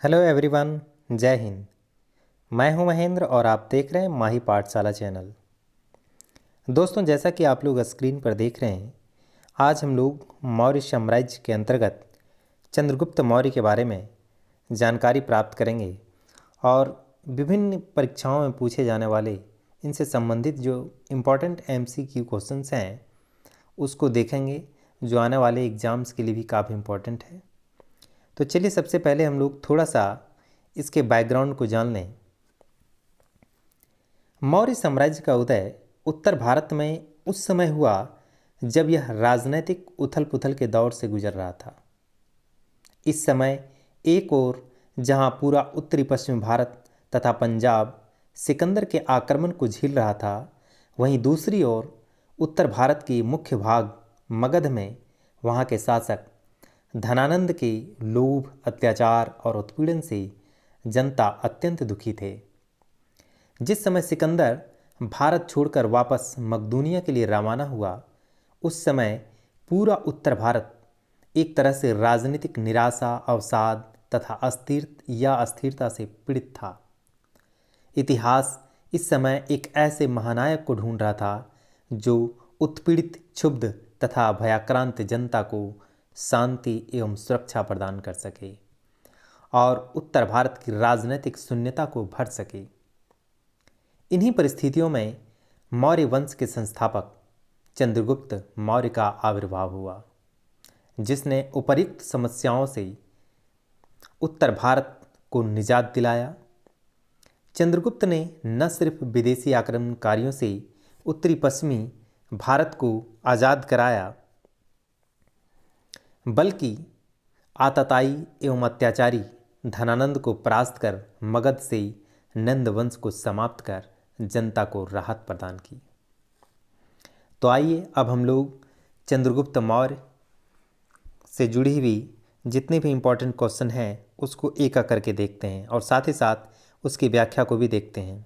Hello everyone. जय हिंद। मैं हूं महेंद्र और आप देख रहे हैं माही पाठशाला चैनल। दोस्तों, जैसा कि आप लोग स्क्रीन पर देख रहे हैं, आज हम लोग मौर्य साम्राज्य के अंतर्गत चंद्रगुप्त मौर्य के बारे में जानकारी प्राप्त करेंगे और विभिन्न परीक्षाओं में पूछे जाने वाले इनसे संबंधित जो इम्पोर्टेंट MCQ क्वेश्चंस हैं उसको देखेंगे, जो आने वाले एग्ज़ाम्स के लिए भी काफ़ी इम्पोर्टेंट है। तो चलिए सबसे पहले हम लोग थोड़ा सा इसके बैकग्राउंड को जान लें। मौर्य साम्राज्य का उदय उत्तर भारत में उस समय हुआ जब यह राजनैतिक उथल पुथल के दौर से गुजर रहा था। इस समय एक ओर जहां पूरा उत्तरी पश्चिम भारत तथा पंजाब सिकंदर के आक्रमण को झेल रहा था, वहीं दूसरी ओर उत्तर भारत की मुख्य भाग मगध में वहां के शासक धनानंद के लोभ, अत्याचार और उत्पीड़न से जनता अत्यंत दुखी थे। जिस समय सिकंदर भारत छोड़कर वापस मकदूनिया के लिए रवाना हुआ, उस समय पूरा उत्तर भारत एक तरह से राजनीतिक निराशा, अवसाद तथा अस्थिरता से पीड़ित था। इतिहास इस समय एक ऐसे महानायक को ढूंढ रहा था जो उत्पीड़ित, क्षुब्ध तथा भयाक्रांत जनता को शांति एवं सुरक्षा प्रदान कर सके और उत्तर भारत की राजनीतिक शून्यता को भर सके। इन्हीं परिस्थितियों में मौर्य वंश के संस्थापक चंद्रगुप्त मौर्य का आविर्भाव हुआ, जिसने उपर्युक्त समस्याओं से उत्तर भारत को निजात दिलाया। चंद्रगुप्त ने न सिर्फ विदेशी आक्रमणकारियों से उत्तरी पश्चिमी भारत को आज़ाद कराया, बल्कि आतताई एवं अत्याचारी धनानंद को परास्त कर मगध से नंद वंश को समाप्त कर जनता को राहत प्रदान की। तो आइए अब हम लोग चंद्रगुप्त मौर्य से जुड़ी हुई जितने भी इम्पोर्टेंट क्वेश्चन हैं उसको एक एक करके देखते हैं और साथ ही साथ उसकी व्याख्या को भी देखते हैं।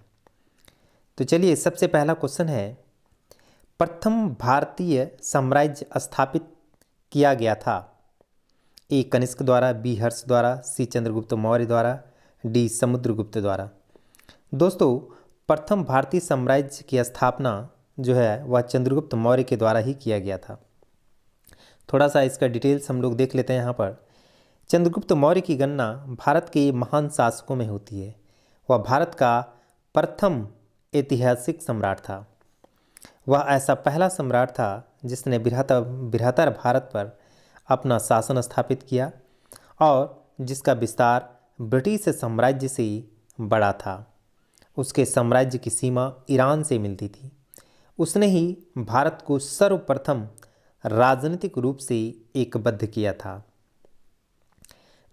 तो चलिए, सबसे पहला क्वेश्चन है, प्रथम भारतीय साम्राज्य स्थापित किया गया था? ए कनिष्क द्वारा, बी हर्ष द्वारा, सी चंद्रगुप्त मौर्य द्वारा, डी समुद्रगुप्त द्वारा। दोस्तों, प्रथम भारतीय साम्राज्य की स्थापना जो है वह चंद्रगुप्त मौर्य के द्वारा ही किया गया था। थोड़ा सा इसका डिटेल्स हम लोग देख लेते हैं। यहाँ पर चंद्रगुप्त मौर्य की गणना भारत के महान शासकों में होती है। वह भारत का प्रथम ऐतिहासिक सम्राट था। वह ऐसा पहला सम्राट था जिसने बृहत्तर भारत पर अपना शासन स्थापित किया और जिसका विस्तार ब्रिटिश साम्राज्य से बड़ा था। उसके साम्राज्य की सीमा ईरान से मिलती थी। उसने ही भारत को सर्वप्रथम राजनीतिक रूप से एकबद्ध किया था।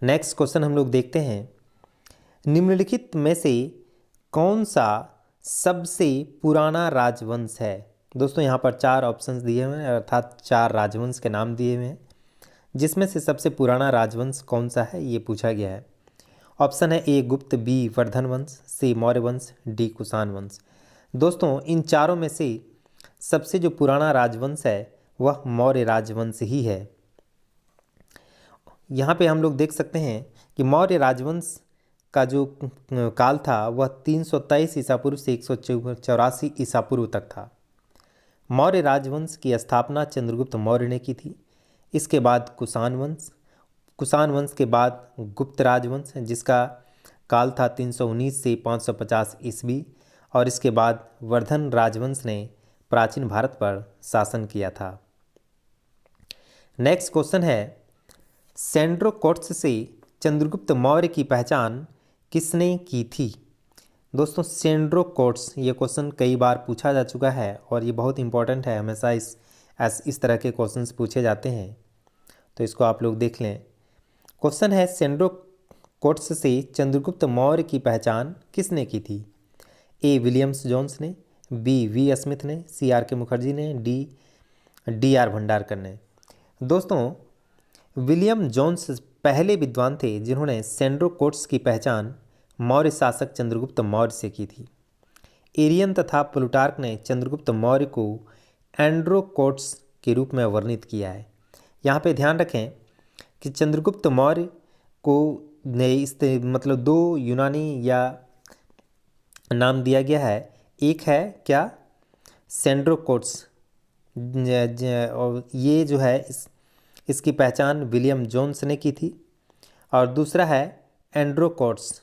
नेक्स्ट क्वेश्चन हम लोग देखते हैं, निम्नलिखित में से कौन सा सबसे पुराना राजवंश है? दोस्तों, यहाँ पर 4 ऑप्शंस दिए हुए हैं, अर्थात 4 राजवंश के नाम दिए हुए हैं, जिसमें से सबसे पुराना राजवंश कौन सा है ये पूछा गया है। ऑप्शन है ए गुप्त, बी वर्धन वंश, सी मौर्य वंश, डी कुषाण वंश। दोस्तों, इन चारों में से सबसे जो पुराना राजवंश है वह मौर्य राजवंश ही है। यहाँ पे हम लोग देख सकते हैं कि मौर्य राजवंश का जो काल था वह 323 ईसा पूर्व से 184 ईसा पूर्व तक था। मौर्य राजवंश की स्थापना चंद्रगुप्त मौर्य ने की थी। इसके बाद कुषाण वंश के बाद गुप्त राजवंश, जिसका काल था 319 से 550 ईस्वी, और इसके बाद वर्धन राजवंश ने प्राचीन भारत पर शासन किया था। नेक्स्ट क्वेश्चन है, सेंड्रोकोट्स से चंद्रगुप्त मौर्य की पहचान किसने की थी? दोस्तों, सेंड्रोकोट्स ये क्वेश्चन कई बार पूछा जा चुका है और ये बहुत इंपॉर्टेंट है। हमेशा इस तरह के क्वेश्चंस पूछे जाते हैं, तो इसको आप लोग देख लें। क्वेश्चन है, सेंड्रोकोट्स से चंद्रगुप्त मौर्य की पहचान किसने की थी? ए विलियम्स जोन्स ने, बी वी स्मिथ ने, सी आर के मुखर्जी ने, डी आर भंडारकर ने। दोस्तों, विलियम जोन्स पहले विद्वान थे जिन्होंने सेंड्रोकोट्स की पहचान मौर्य शासक चंद्रगुप्त मौर्य से की थी। एरियन तथा प्लूटार्क ने चंद्रगुप्त मौर्य को एंड्रोकोट्स के रूप में वर्णित किया है। यहाँ पे ध्यान रखें कि चंद्रगुप्त मौर्य को मतलब दो यूनानी या नाम दिया गया है। एक है क्या, सेंड्रोकोट्स, और ये जो है इसकी पहचान विलियम जोन्स ने की थी। और दूसरा है एंड्रोकोट्स,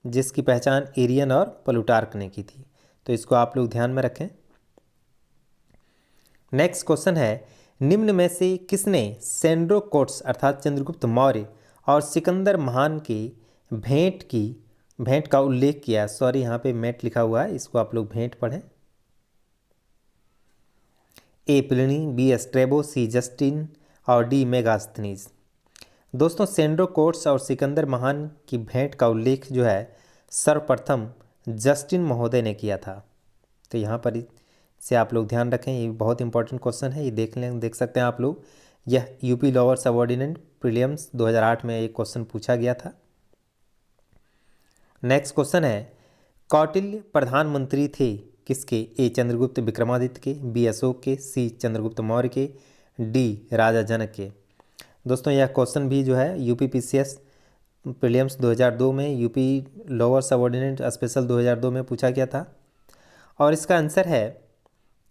जिसकी पहचान एरियन और प्लूटार्क ने की थी। तो इसको आप लोग ध्यान में रखें। नेक्स्ट क्वेश्चन है, निम्न में से किसने सेंड्रोकोट्स अर्थात चंद्रगुप्त मौर्य और सिकंदर महान की भेंट का उल्लेख किया। सॉरी, यहाँ पे मेट लिखा हुआ है, इसको आप लोग भेंट पढ़ें। ए प्लिनी, बी स्ट्रेबो, सी जस्टिन और डी मेगास्थनीज। दोस्तों, सेंड्रोकोट्स और सिकंदर महान की भेंट का उल्लेख जो है सर्वप्रथम जस्टिन महोदय ने किया था। तो यहाँ पर से आप लोग ध्यान रखें, ये बहुत इंपॉर्टेंट क्वेश्चन है, ये देख सकते हैं आप लोग। यह यूपी लोअर सबऑर्डिनेट प्रीलिम्स 2008 में एक क्वेश्चन पूछा गया था। नेक्स्ट क्वेश्चन है, कौटिल्य प्रधानमंत्री थे किसके? ए चंद्रगुप्त विक्रमादित्य के, बी अशोक के, सी चंद्रगुप्त मौर्य के, डी राजा जनक के। दोस्तों, यह क्वेश्चन भी जो है यूपी पीसीएस प्रीलिम्स 2002 में, यूपी लोअर सबऑर्डिनेट स्पेशल 2002 में पूछा गया था। और इसका आंसर है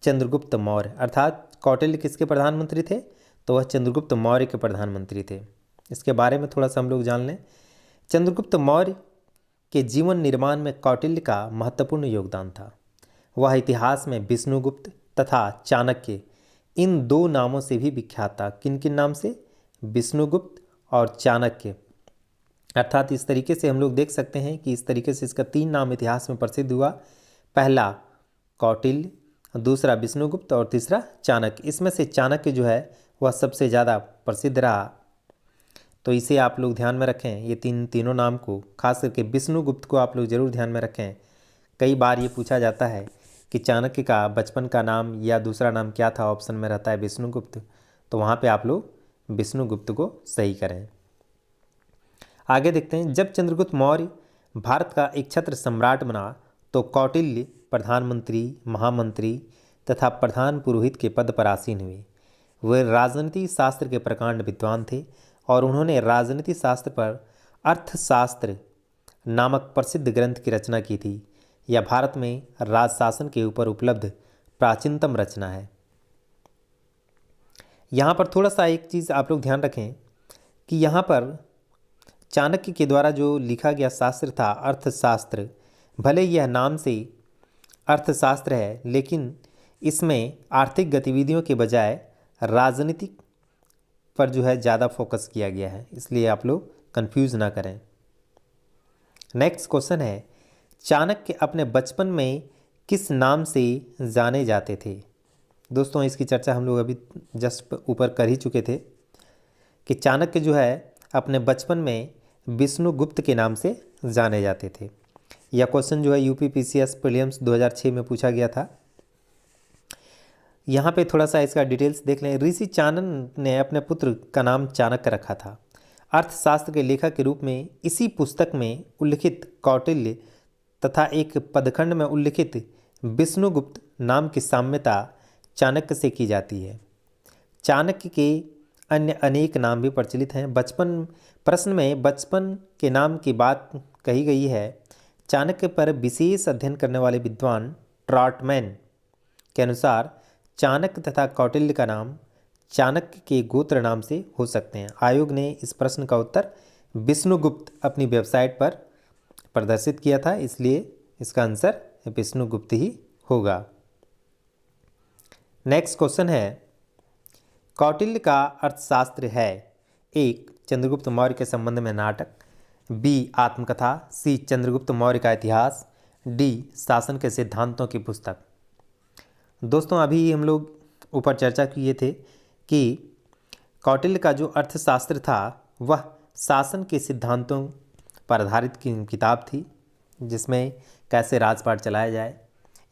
चंद्रगुप्त मौर्य। अर्थात कौटिल्य किसके प्रधानमंत्री थे? तो वह चंद्रगुप्त मौर्य के प्रधानमंत्री थे। इसके बारे में थोड़ा सा हम लोग जान लें। चंद्रगुप्त मौर्य के जीवन निर्माण में कौटिल्य का महत्वपूर्ण योगदान था। वह इतिहास में विष्णुगुप्त तथा चाणक्य इन दो नामों से भी विख्यात था। किन किन नाम से? विष्णुगुप्त और चाणक्य। अर्थात इस तरीके से हम लोग देख सकते हैं कि इस तरीके से इसका 3 नाम इतिहास में प्रसिद्ध हुआ। पहला कौटिल्य, दूसरा विष्णुगुप्त और तीसरा चाणक्य। इसमें से चाणक्य जो है वह सबसे ज़्यादा प्रसिद्ध रहा। तो इसे आप लोग ध्यान में रखें, ये तीनों नाम को, खास करके विष्णुगुप्त को आप लोग जरूर ध्यान में रखें। कई बार ये पूछा जाता है कि चाणक्य का बचपन का नाम या दूसरा नाम क्या था, ऑप्शन में रहता है विष्णुगुप्त। तो वहाँ पे आप लोग विष्णुगुप्त को सही करें। आगे देखते हैं, जब चंद्रगुप्त मौर्य भारत का एक छत्र सम्राट बना तो कौटिल्य प्रधानमंत्री, महामंत्री तथा प्रधान पुरोहित के पद पर आसीन हुए। वे राजनीति शास्त्र के प्रकांड विद्वान थे और उन्होंने राजनीति शास्त्र पर अर्थशास्त्र नामक प्रसिद्ध ग्रंथ की रचना की थी। यह भारत में राजशासन के ऊपर उपलब्ध प्राचीनतम रचना है। यहाँ पर थोड़ा सा एक चीज़ आप लोग ध्यान रखें कि यहाँ पर चाणक्य के द्वारा जो लिखा गया शास्त्र था अर्थशास्त्र, भले यह नाम से अर्थशास्त्र है, लेकिन इसमें आर्थिक गतिविधियों के बजाय राजनीतिक पर जो है ज़्यादा फोकस किया गया है, इसलिए आप लोग कंफ्यूज ना करें। नेक्स्ट क्वेश्चन है, चाणक्य अपने बचपन में किस नाम से जाने जाते थे? दोस्तों, इसकी चर्चा हम लोग अभी जस्ट ऊपर कर ही चुके थे कि चाणक्य जो है अपने बचपन में विष्णुगुप्त के नाम से जाने जाते थे। यह क्वेश्चन जो है यूपी पीसीएस प्रीलिम्स 2006 में पूछा गया था। यहाँ पे थोड़ा सा इसका डिटेल्स देख लें। ऋषि चाणन ने अपने पुत्र का नाम चाणक्य रखा था। अर्थशास्त्र के लेखक के रूप में इसी पुस्तक में उल्लिखित कौटिल्य तथा एक पदखंड में उल्लिखित विष्णुगुप्त नाम की साम्यता चाणक्य से की जाती है। चाणक्य के अन्य अनेक नाम भी प्रचलित हैं। प्रश्न में बचपन के नाम की बात कही गई है। चाणक्य पर विशेष अध्ययन करने वाले विद्वान ट्रॉटमैन के अनुसार चाणक्य तथा कौटिल्य का नाम चाणक्य के गोत्र नाम से हो सकते हैं। आयोग ने इस प्रश्न का उत्तर विष्णुगुप्त अपनी वेबसाइट पर प्रदर्शित किया था, इसलिए इसका आंसर विष्णुगुप्त ही होगा। नेक्स्ट क्वेश्चन है, कौटिल्य का अर्थशास्त्र है? एक चंद्रगुप्त मौर्य के संबंध में नाटक, बी आत्मकथा, सी चंद्रगुप्त मौर्य का इतिहास, डी शासन के सिद्धांतों की पुस्तक। दोस्तों, अभी हम लोग ऊपर चर्चा किए थे कि कौटिल्य का जो अर्थशास्त्र था वह शासन के सिद्धांतों पर आधारित किताब थी, जिसमें कैसे राजपाट चलाया जाए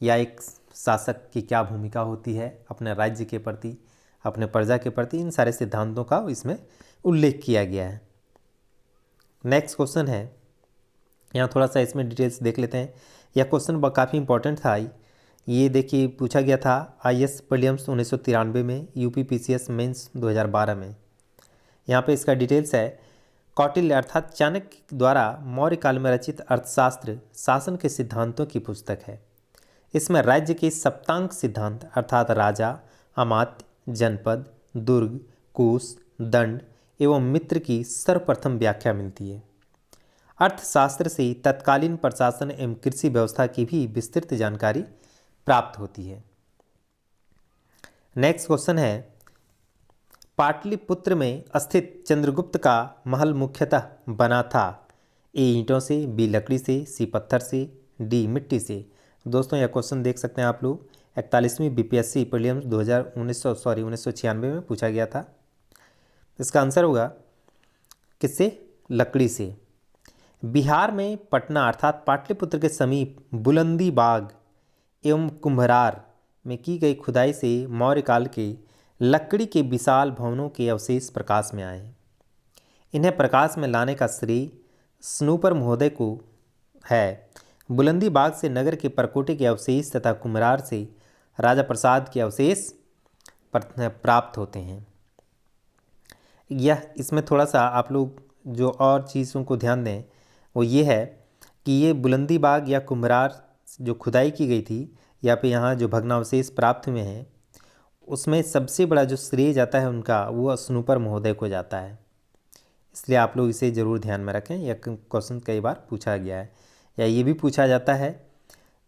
या एक शासक की क्या भूमिका होती है अपने राज्य के प्रति, अपने प्रजा के प्रति, इन सारे सिद्धांतों का इसमें उल्लेख किया गया है। नेक्स्ट क्वेश्चन है, यहाँ थोड़ा सा इसमें डिटेल्स देख लेते हैं। यह क्वेश्चन काफ़ी इंपॉर्टेंट था। ये देखिए पूछा गया था आईएएस प्रीलिम्स 1993 में, यूपी पीसीएस मेंस 2012 में। यहाँ पे इसका डिटेल्स है, कौटिल्य अर्थात चाणक्य द्वारा मौर्य काल में रचित अर्थशास्त्र शासन के सिद्धांतों की पुस्तक है। इसमें राज्य के सप्तांग सिद्धांत अर्थात राजा, अमात्य, जनपद, दुर्ग, कोष, दंड एवं मित्र की सर्वप्रथम व्याख्या मिलती है। अर्थशास्त्र से तत्कालीन प्रशासन एवं कृषि व्यवस्था की भी विस्तृत जानकारी प्राप्त होती है। नेक्स्ट क्वेश्चन है, पाटलिपुत्र में स्थित चंद्रगुप्त का महल मुख्यतः बना था ए ईंटों से, बी लकड़ी से, सी पत्थर से, डी मिट्टी से। दोस्तों यह क्वेश्चन देख सकते हैं आप लोग 41वीं बीपीएससी प्रीलिम्स 1996 में पूछा गया था। इसका आंसर होगा किससे? लकड़ी से। बिहार में पटना अर्थात पाटलिपुत्र के समीप बुलंदी बाग एवं कुम्भरार में की गई खुदाई से मौर्य काल के लकड़ी के विशाल भवनों के अवशेष प्रकाश में आए हैं। इन्हें प्रकाश में लाने का श्रेय स्नूपर महोदय को है। बुलंदी बाग से नगर के परकोटे के अवशेष तथा कुम्भरार से राजा प्रसाद के अवशेष प्राप्त होते हैं। यह इसमें थोड़ा सा आप लोग जो और चीज़ों को ध्यान दें वो ये है कि ये बुलंदी बाग या कुम्भरार जो खुदाई की गई थी या फिर यहाँ जो भग्नावशेष प्राप्त हुए हैं उसमें सबसे बड़ा जो श्रेय जाता है उनका वो स्नूपर महोदय को जाता है। इसलिए आप लोग इसे ज़रूर ध्यान में रखें। यह क्वेश्चन कई बार पूछा गया है। या ये भी पूछा जाता है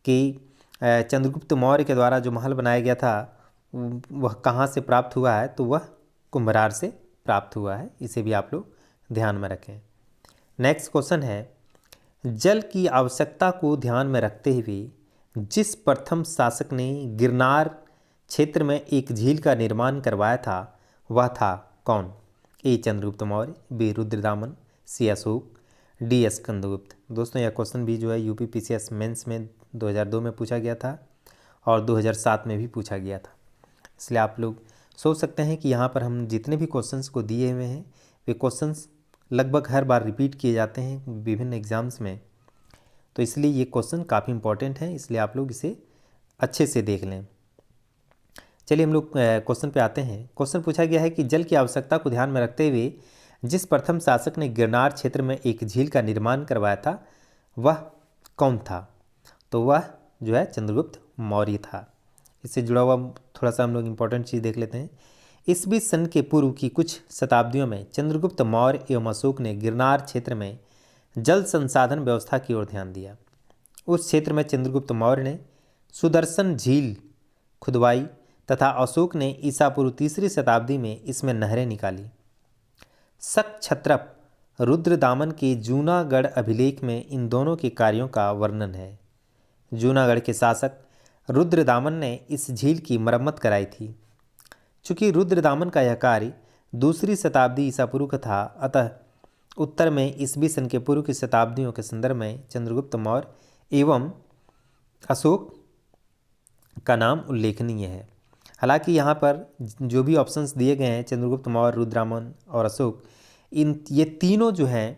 कि चंद्रगुप्त मौर्य के द्वारा जो महल बनाया गया था वह कहाँ से प्राप्त हुआ है, तो वह कुम्भरार से प्राप्त हुआ है। इसे भी आप लोग ध्यान में रखें। नेक्स्ट क्वेश्चन है, जल की आवश्यकता को ध्यान में रखते हुए जिस प्रथम शासक ने गिरनार क्षेत्र में एक झील का निर्माण करवाया था वह था कौन? ए चंद्रगुप्त मौर्य, बी रुद्रदामन, सी अशोक, डी स्कंदगुप्त। दोस्तों यह क्वेश्चन भी जो है यूपीपीसीएस मेंस में 2002 में पूछा गया था और 2007 में भी पूछा गया था। इसलिए आप लोग सोच सकते हैं कि यहाँ पर हम जितने भी क्वेश्चंस को दिए हुए हैं वे क्वेश्चंस लगभग हर बार रिपीट किए जाते हैं विभिन्न एग्जाम्स में, तो इसलिए ये क्वेश्चन काफ़ी इंपॉर्टेंट है। इसलिए आप लोग इसे अच्छे से देख लें। चलिए हम लोग क्वेश्चन पे आते हैं। क्वेश्चन पूछा गया है कि जल की आवश्यकता को ध्यान में रखते हुए जिस प्रथम शासक ने गिरनार क्षेत्र में एक झील का निर्माण करवाया था वह कौन था? तो वह जो है चंद्रगुप्त मौर्य था। इससे जुड़ा हुआ थोड़ा सा हम लोग इम्पोर्टेंट चीज़ देख लेते हैं। इस बीच सन के पूर्व की कुछ शताब्दियों में चंद्रगुप्त मौर्य एवं अशोक ने गिरनार क्षेत्र में जल संसाधन व्यवस्था की ओर ध्यान दिया। उस क्षेत्र में चंद्रगुप्त मौर्य ने सुदर्शन झील खुदवाई तथा अशोक ने ईसा पूर्व 3री शताब्दी में इसमें नहरें निकाली। शक क्षत्रप रुद्रदामन के जूनागढ़ अभिलेख में इन दोनों के कार्यों का वर्णन है। जूनागढ़ के शासक रुद्रदामन ने इस झील की मरम्मत कराई थी। चूँकि रुद्रदामन का यह कार्य 2री शताब्दी ईसा पूर्व का था, अतः उत्तर में ईसवी सन के पूर्व की शताब्दियों के संदर्भ में चंद्रगुप्त मौर्य एवं अशोक का नाम उल्लेखनीय है। हालांकि यहाँ पर जो भी ऑप्शंस दिए गए हैं चंद्रगुप्त मौर्य, रुद्रदामन और अशोक, ये तीनों जो हैं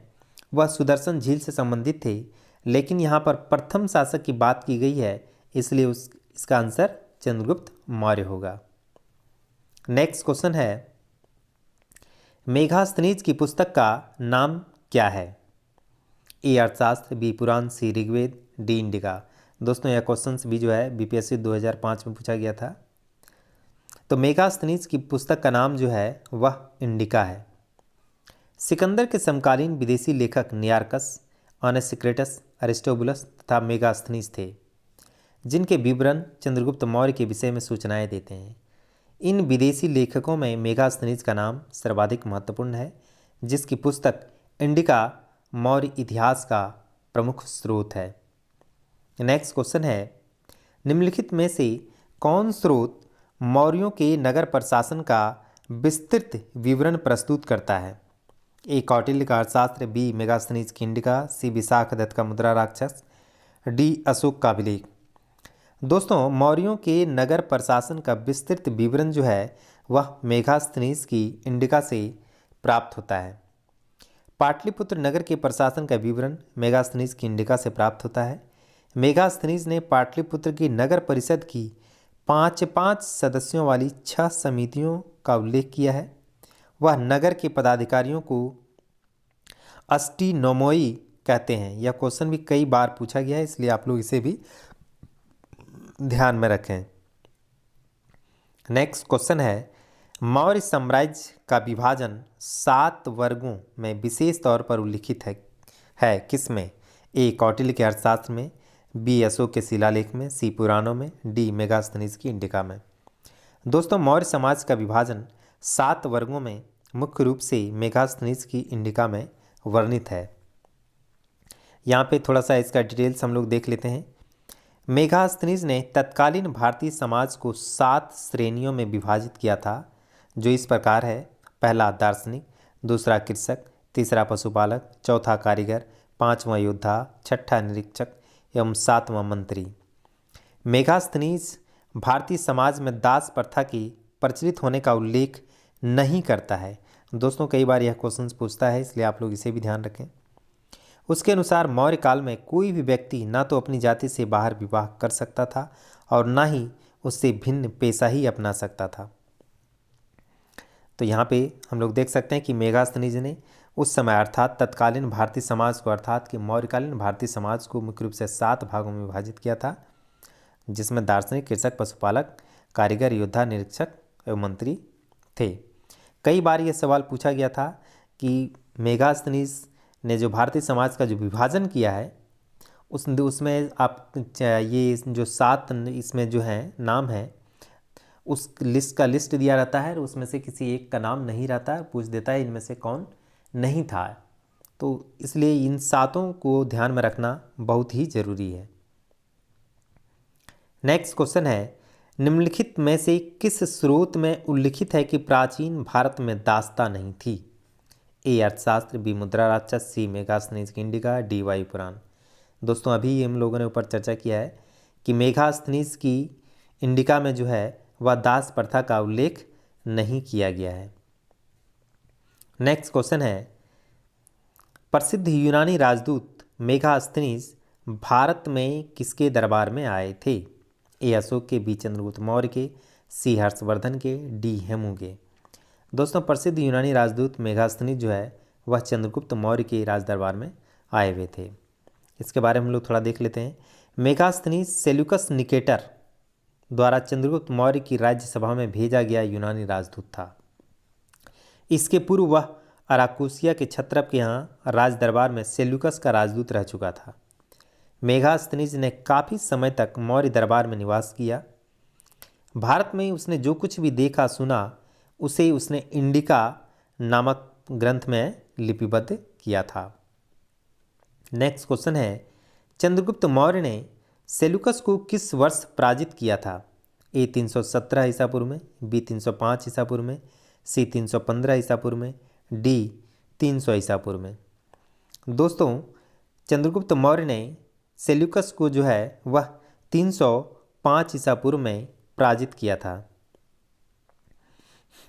वह सुदर्शन झील से संबंधित थे, लेकिन यहाँ पर प्रथम शासक की बात की गई है, इसलिए इसका आंसर चंद्रगुप्त मौर्य होगा। नेक्स्ट क्वेश्चन है, मेघास्तनीज की पुस्तक का नाम क्या है? ए अर्थशास्त्र, बी पुराण, सी ऋग्वेद, डी इंडिका। दोस्तों यह क्वेश्चंस भी जो है बीपीएससी 2005 में पूछा गया था। तो मेघास्तनीज की पुस्तक का नाम जो है वह इंडिका है। सिकंदर के समकालीन विदेशी लेखक नियार्कस, ऑनेसिक्रेटस, अरिस्टोबुलस तथा मेगास्थनीज थे, जिनके विवरण चंद्रगुप्त मौर्य के विषय में सूचनाएं देते हैं। इन विदेशी लेखकों में मेगास्थनीज का नाम सर्वाधिक महत्वपूर्ण है, जिसकी पुस्तक इंडिका मौर्य इतिहास का प्रमुख स्रोत है। नेक्स्ट क्वेश्चन है, निम्नलिखित में से कौन स्रोत मौर्यों के नगर प्रशासन का विस्तृत विवरण प्रस्तुत करता है? ए कौटिल्य का अर्थशास्त्र, बी मेगास्थनीज की इंडिका, सी विशाखदत्त का मुद्रा राक्षस, डी अशोक का अभिलेख। दोस्तों मौर्यों के नगर प्रशासन का विस्तृत विवरण जो है वह मेघास्थनीज की इंडिका से प्राप्त होता है। पाटलिपुत्र नगर के प्रशासन का विवरण मेघास्थनीज की इंडिका से प्राप्त होता है। मेघास्थनीज ने पाटलिपुत्र की नगर परिषद की 5 सदस्यों वाली 6 समितियों का उल्लेख किया है। वह नगर के पदाधिकारियों को अस्टिनोमोई कहते हैं। यह क्वेश्चन भी कई बार पूछा गया है, इसलिए आप लोग इसे भी ध्यान में रखें। नेक्स्ट क्वेश्चन है, मौर्य साम्राज्य का विभाजन 7 वर्गों में विशेष तौर पर उल्लिखित है किसमें? ए कौटिल्य के अर्थशास्त्र में, बी अशोक के शिलालेख में, सी पुराणों में, डी मेगास्थनीज की इंडिका में। दोस्तों, मौर्य समाज का विभाजन 7 वर्गों में मुख्य रूप से मेगास्थनीज की इंडिका में वर्णित है। यहाँ पे थोड़ा सा इसका डिटेल्स हम लोग देख लेते हैं। मेगास्थनीज ने तत्कालीन भारतीय समाज को 7 श्रेणियों में विभाजित किया था, जो इस प्रकार है। पहला दार्शनिक, दूसरा कृषक, तीसरा पशुपालक, चौथा कारीगर, पांचवां योद्धा, छठा निरीक्षक एवं सातवां मंत्री। मेगास्थनीज भारतीय समाज में दास प्रथा की प्रचलित होने का उल्लेख नहीं करता है। दोस्तों, कई बार यह क्वेश्चन पूछता है, इसलिए आप लोग इसे भी ध्यान रखें। उसके अनुसार मौर्य काल में कोई भी व्यक्ति ना तो अपनी जाति से बाहर विवाह कर सकता था और ना ही उससे भिन्न पेशा ही अपना सकता था। तो यहाँ पे हम लोग देख सकते हैं कि मेगास्थनीज ने उस समय अर्थात तत्कालीन भारतीय समाज को, अर्थात कि मौर्यकालीन भारतीय समाज को मुख्य रूप से 7 भागों में विभाजित किया था, जिसमें दार्शनिक, कृषक, पशुपालक, कारीगर, योद्धा, निरीक्षक एवं मंत्री थे। कई बार यह सवाल पूछा गया था कि मेगास्थनीज ने जो भारतीय समाज का जो विभाजन किया है उसमें आप ये जो 7 इसमें जो है नाम है, उस लिस्ट का लिस्ट दिया रहता है और उसमें से किसी एक का नाम नहीं रहता है, पूछ देता है इनमें से कौन नहीं था। तो इसलिए इन 7 को ध्यान में रखना बहुत ही जरूरी है। नेक्स्ट क्वेश्चन है, निम्नलिखित में से किस स्रोत में उल्लिखित है कि प्राचीन भारत में दास्ता नहीं थी? ए अर्थशास्त्र, बी मुद्रा राक्षस, सी मेगास्थनीज की इंडिका, डी वायु पुराण। दोस्तों, अभी हम लोगों ने ऊपर चर्चा किया है कि मेगास्थनीज की इंडिका में जो है वह दास प्रथा का उल्लेख नहीं किया गया है। नेक्स्ट क्वेश्चन है, प्रसिद्ध यूनानी राजदूत मेगास्थनीज भारत में किसके दरबार में आए थे? ए अशोक के, बी चंद्रगुप्त मौर्य के, सी हर्षवर्धन के, डी हेमू के। दोस्तों, प्रसिद्ध यूनानी राजदूत मेगास्थनीज जो है वह चंद्रगुप्त मौर्य के राज दरबार में आए हुए थे। इसके बारे में हम लोग थोड़ा देख लेते हैं। मेगास्थनीज सेल्यूकस निकेटर द्वारा चंद्रगुप्त मौर्य की राज्यसभा में भेजा गया यूनानी राजदूत था। इसके पूर्व वह अराकुसिया के क्षत्रप के यहाँ राज दरबार में सेल्यूकस का राजदूत रह चुका था। मेगास्थनीज ने काफ़ी समय तक मौर्य दरबार में निवास किया। भारत में उसने जो कुछ भी देखा सुना उसे उसने इंडिका नामक ग्रंथ में लिपिबद्ध किया था। नेक्स्ट क्वेश्चन है, चंद्रगुप्त मौर्य ने सेल्यूकस को किस वर्ष पराजित किया था? ए 317 ईसा पूर्व में, बी 305 ईसा पूर्व में, सी 315 ईसा पूर्व में, डी 300 ईसा पूर्व में। दोस्तों, चंद्रगुप्त मौर्य ने सेल्यूकस को जो है वह 305 ईसा पूर्व में पराजित किया था।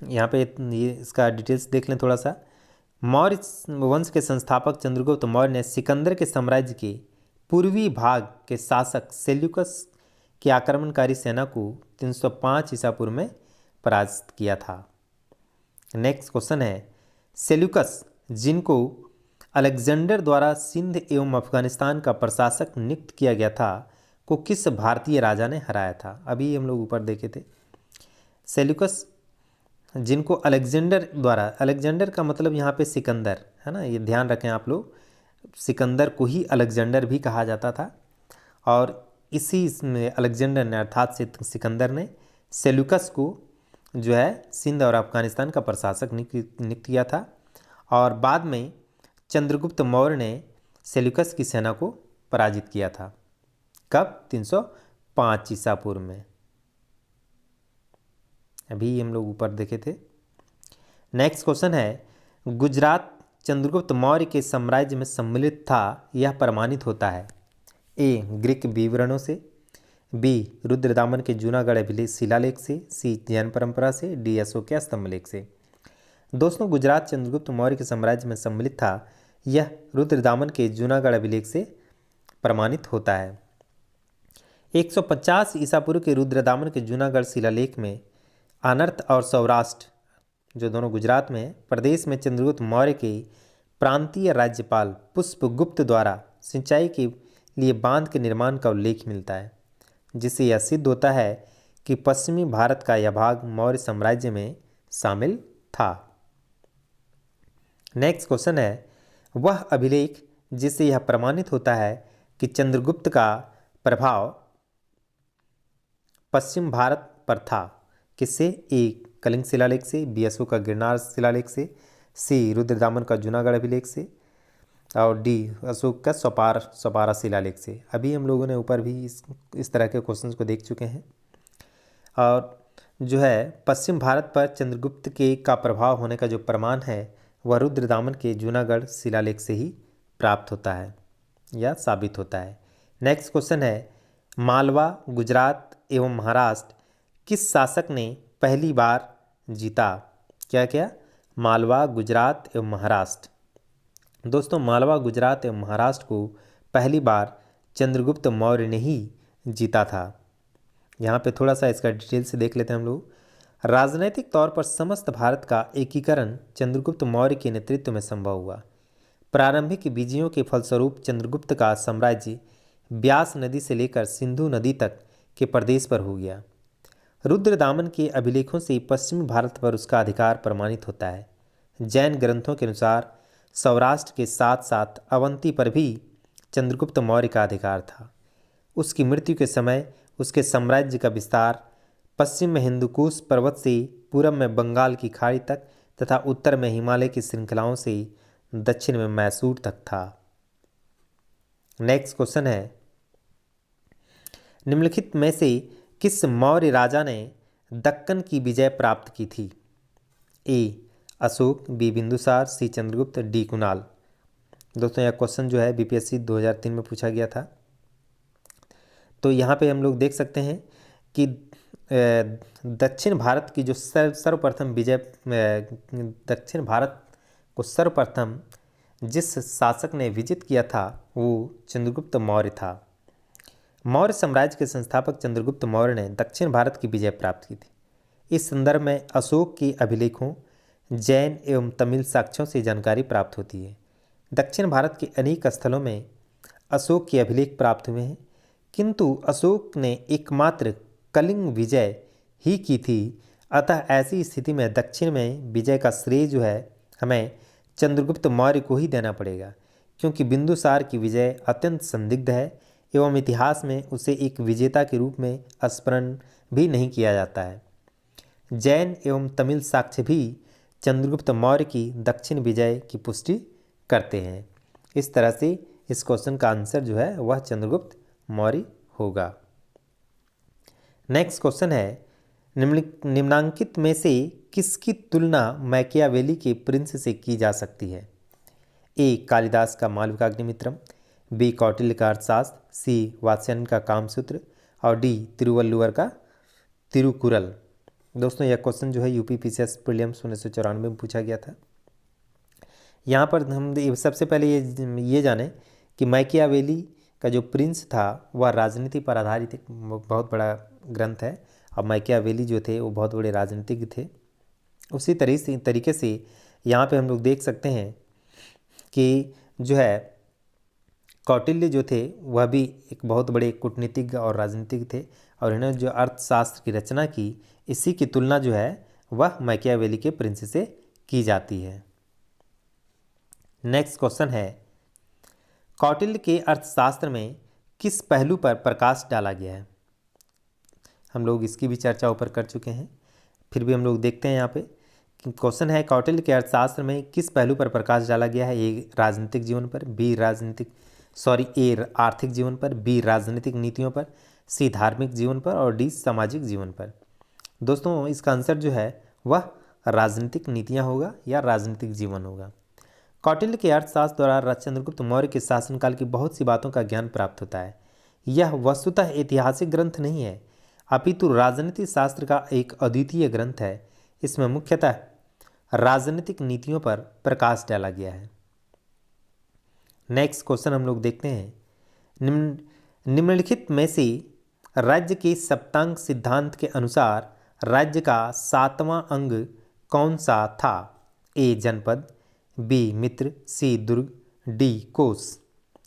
यहाँ पे ये इसका डिटेल्स देख लें थोड़ा सा। मौर्य वंश के संस्थापक चंद्रगुप्त मौर्य ने सिकंदर के साम्राज्य के पूर्वी भाग के शासक सेल्यूकस की आक्रमणकारी सेना को 305 ईसा पूर्व में पराजित किया था। नेक्स्ट क्वेश्चन है, सेल्यूकस जिनको अलेक्जेंडर द्वारा सिंध एवं अफगानिस्तान का प्रशासक नियुक्त किया गया था को किस भारतीय राजा ने हराया था? अभी हम लोग ऊपर देखे थे। सेल्यूकस जिनको अलेक्जेंडर द्वारा, अलेक्जेंडर का मतलब यहाँ पे सिकंदर है ना, ये ध्यान रखें आप लोग, सिकंदर को ही अलेक्जेंडर भी कहा जाता था। और इसी इसमें अलेक्जेंडर ने अर्थात सिकंदर ने सेल्यूकस को जो है सिंध और अफगानिस्तान का प्रशासक नियुक्त किया था। और बाद में चंद्रगुप्त मौर्य ने सेल्यूकस की सेना को पराजित किया था। कब? 305 ईसा पूर्व में। अभी हम लोग ऊपर देखे थे। नेक्स्ट क्वेश्चन है, गुजरात चंद्रगुप्त मौर्य के साम्राज्य में सम्मिलित था, यह प्रमाणित होता है? ए ग्रीक विवरणों से, बी रुद्रदामन के जूनागढ़ अभिलेख शिलालेख से, सी जैन परंपरा से, डी अशोक के स्तंभलेख से। दोस्तों, गुजरात चंद्रगुप्त मौर्य के साम्राज्य में सम्मिलित था, यह रुद्रदामन के जूनागढ़ अभिलेख से प्रमाणित होता है। 150 ईसा पूर्व के रुद्रदामन के जूनागढ़ शिलालेख में अनर्त और सौराष्ट्र जो दोनों गुजरात में प्रदेश में चंद्रगुप्त मौर्य के प्रांतीय राज्यपाल पुष्पगुप्त द्वारा सिंचाई के लिए बांध के निर्माण का उल्लेख मिलता है, जिससे यह सिद्ध होता है कि पश्चिमी भारत का यह भाग मौर्य साम्राज्य में शामिल था। नेक्स्ट क्वेश्चन है, वह अभिलेख जिससे यह प्रमाणित होता है कि चंद्रगुप्त का प्रभाव पश्चिम भारत पर था, किससे? ए कलिंग शिलालेख से, बी अशोक का गिरनार शिलालेख से, सी रुद्रदामन का जूनागढ़ अभिलेख से, और डी अशोक का सपारा शिलालेख से। अभी हम लोगों ने ऊपर भी इस तरह के क्वेश्चंस को देख चुके हैं। और जो है पश्चिम भारत पर चंद्रगुप्त के का प्रभाव होने का जो प्रमाण है वह रुद्रदामन के जूनागढ़ शिलालेख से ही प्राप्त होता है या साबित होता है। नेक्स्ट क्वेश्चन है, मालवा, गुजरात एवं महाराष्ट्र किस शासक ने पहली बार जीता? क्या क्या? मालवा, गुजरात एवं महाराष्ट्र। दोस्तों, मालवा, गुजरात एवं महाराष्ट्र को पहली बार चंद्रगुप्त मौर्य ने ही जीता था। यहाँ पे थोड़ा सा इसका डिटेल से देख लेते हैं हम लोग। राजनैतिक तौर पर समस्त भारत का एकीकरण चंद्रगुप्त मौर्य के नेतृत्व में संभव हुआ। प्रारंभिक विजयों के फलस्वरूप चंद्रगुप्त का साम्राज्य ब्यास नदी से लेकर सिंधु नदी तक के प्रदेश पर हो गया। रुद्रदामन के अभिलेखों से पश्चिमी भारत पर उसका अधिकार प्रमाणित होता है। जैन ग्रंथों के अनुसार सौराष्ट्र के साथ साथ अवंती पर भी चंद्रगुप्त मौर्य का अधिकार था। उसकी मृत्यु के समय उसके साम्राज्य का विस्तार पश्चिम में हिंदुकुश पर्वत से पूरब में बंगाल की खाड़ी तक तथा उत्तर में हिमालय की श्रृंखलाओं से दक्षिण में मैसूर तक था। नेक्स्ट क्वेश्चन है, निम्नलिखित में से किस मौर्य राजा ने दक्कन की विजय प्राप्त की थी? ए अशोक, बी बिंदुसार, सी चंद्रगुप्त, डी कुणाल। दोस्तों, यह क्वेश्चन जो है बीपीएससी 2003 में पूछा गया था। तो यहाँ पे हम लोग देख सकते हैं कि दक्षिण भारत की जो सर्वप्रथम विजय दक्षिण भारत को सर्वप्रथम जिस शासक ने विजित किया था वो चंद्रगुप्त मौर्य था। मौर्य साम्राज्य के संस्थापक चंद्रगुप्त मौर्य ने दक्षिण भारत की विजय प्राप्त की थी। इस संदर्भ में अशोक के अभिलेखों, जैन एवं तमिल साक्ष्यों से जानकारी प्राप्त होती है। दक्षिण भारत के अनेक स्थलों में अशोक के अभिलेख प्राप्त हुए हैं, किंतु अशोक ने एकमात्र कलिंग विजय ही की थी। अतः ऐसी स्थिति में दक्षिण में विजय का श्रेय जो है हमें चंद्रगुप्त मौर्य को ही देना पड़ेगा, क्योंकि बिंदुसार की विजय अत्यंत संदिग्ध है एवं इतिहास में उसे एक विजेता के रूप में स्मरण भी नहीं किया जाता है। जैन एवं तमिल साक्ष्य भी चंद्रगुप्त मौर्य की दक्षिण विजय की पुष्टि करते हैं। इस तरह से इस क्वेश्चन का आंसर जो है वह चंद्रगुप्त मौर्य होगा। नेक्स्ट क्वेश्चन है, निम्नांकित में से किसकी तुलना मैकियावेली के प्रिंस से की जा सकती है? ए कालिदास का मालविकाग्निमित्रम, बी कौटिल्य का अर्थशास्त्र, सी वात्स्यायन का कामसूत्र, और डी तिरुवल्लुवर का तिरुकुरल। दोस्तों, यह क्वेश्चन जो है यूपी पीसीएस प्रीलिम्स 1994 में पूछा गया था। यहाँ पर हम सबसे पहले ये जाने कि मैकियावेली का जो प्रिंस था वह राजनीति पर आधारित एक बहुत बड़ा ग्रंथ है। और मैकियावेली जो थे वो बहुत बड़े राजनीतिज्ञ थे। उसी तरीके से यहाँ पे हम लोग देख सकते हैं कि जो है कौटिल्य जो थे वह भी एक बहुत बड़े कूटनीतिज्ञ और राजनीतिज्ञ थे, और इन्होंने जो अर्थशास्त्र की रचना की इसी की तुलना जो है वह मैकियावेली के प्रिंस से की जाती है। नेक्स्ट क्वेश्चन है, कौटिल्य के अर्थशास्त्र में किस पहलू पर प्रकाश डाला गया है? हम लोग इसकी भी चर्चा ऊपर कर चुके हैं, फिर भी हम लोग देखते हैं। यहाँ पे क्वेश्चन है, कौटिल्य के अर्थशास्त्र में किस पहलू पर प्रकाश डाला गया है? ए राजनीतिक जीवन पर, ए आर्थिक जीवन पर, बी राजनीतिक नीतियों पर, सी धार्मिक जीवन पर, और डी सामाजिक जीवन पर। दोस्तों, इसका आंसर जो है वह राजनीतिक नीतियाँ होगा या राजनीतिक जीवन होगा। कौटिल्य के अर्थशास्त्र द्वारा चंद्रगुप्त मौर्य के शासनकाल की बहुत सी बातों का ज्ञान प्राप्त होता है। यह वस्तुतः ऐतिहासिक ग्रंथ नहीं है, अपितु राजनीति शास्त्र का एक अद्वितीय ग्रंथ है। इसमें मुख्यतः राजनीतिक नीतियों पर प्रकाश डाला गया है। नेक्स्ट क्वेश्चन हम लोग देखते हैं, निम्नलिखित में से राज्य के सप्तांग सिद्धांत के अनुसार राज्य का 7वां अंग कौन सा था? ए जनपद, बी मित्र, सी दुर्ग, डी कोस।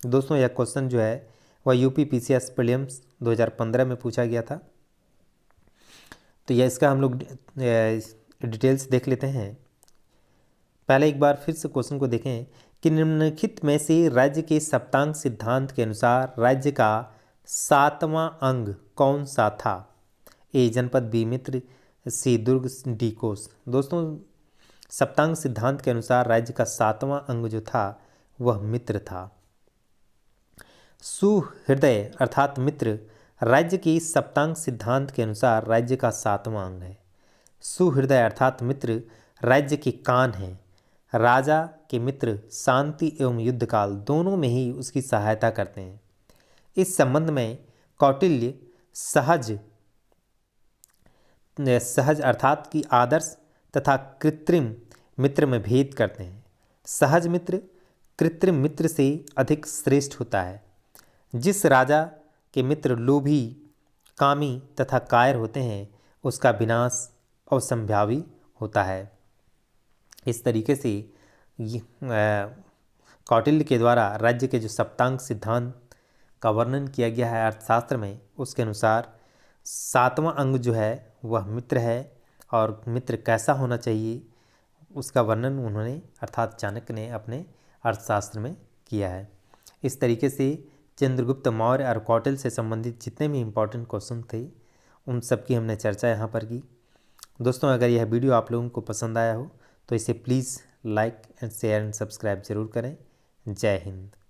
दोस्तों यह क्वेश्चन जो है वह यूपी पीसीएस प्रीलिम्स 2015 में पूछा गया था। तो यह इसका हम लोग डिटेल्स देख लेते हैं। पहले एक बार फिर से क्वेश्चन को देखें कि निम्नलिखित में से राज्य के सप्तांग सिद्धांत के अनुसार राज्य का 7वां अंग कौन सा था? ए जनपद, बी मित्र, सी दुर्ग, डी कोस। दोस्तों सप्तांग सिद्धांत के अनुसार राज्य का 7वां अंग जो था वह मित्र था। सुहृदय अर्थात मित्र राज्य की सप्तांग सिद्धांत के अनुसार राज्य का 7वां अंग है। सुहृदय अर्थात मित्र राज्य के कान हैं। राजा के मित्र शांति एवं युद्ध काल दोनों में ही उसकी सहायता करते हैं। इस संबंध में कौटिल्य सहज अर्थात कि आदर्श तथा कृत्रिम मित्र में भेद करते हैं। सहज मित्र कृत्रिम मित्र से अधिक श्रेष्ठ होता है। जिस राजा के मित्र लोभी, कामी तथा कायर होते हैं उसका विनाश असंभावी होता है। इस तरीके से कौटिल्य के द्वारा राज्य के जो सप्तांग सिद्धांत का वर्णन किया गया है अर्थशास्त्र में, उसके अनुसार 7वां अंग जो है वह मित्र है और मित्र कैसा होना चाहिए उसका वर्णन उन्होंने अर्थात चाणक्य ने अपने अर्थशास्त्र में किया है। इस तरीके से चंद्रगुप्त मौर्य और कौटिल्य से संबंधित जितने भी इम्पोर्टेंट क्वेश्चन थे उन सब की हमने चर्चा यहाँ पर की। दोस्तों अगर यह वीडियो आप लोगों को पसंद आया हो तो इसे please like and share and subscribe जरूर करें। जय हिंद।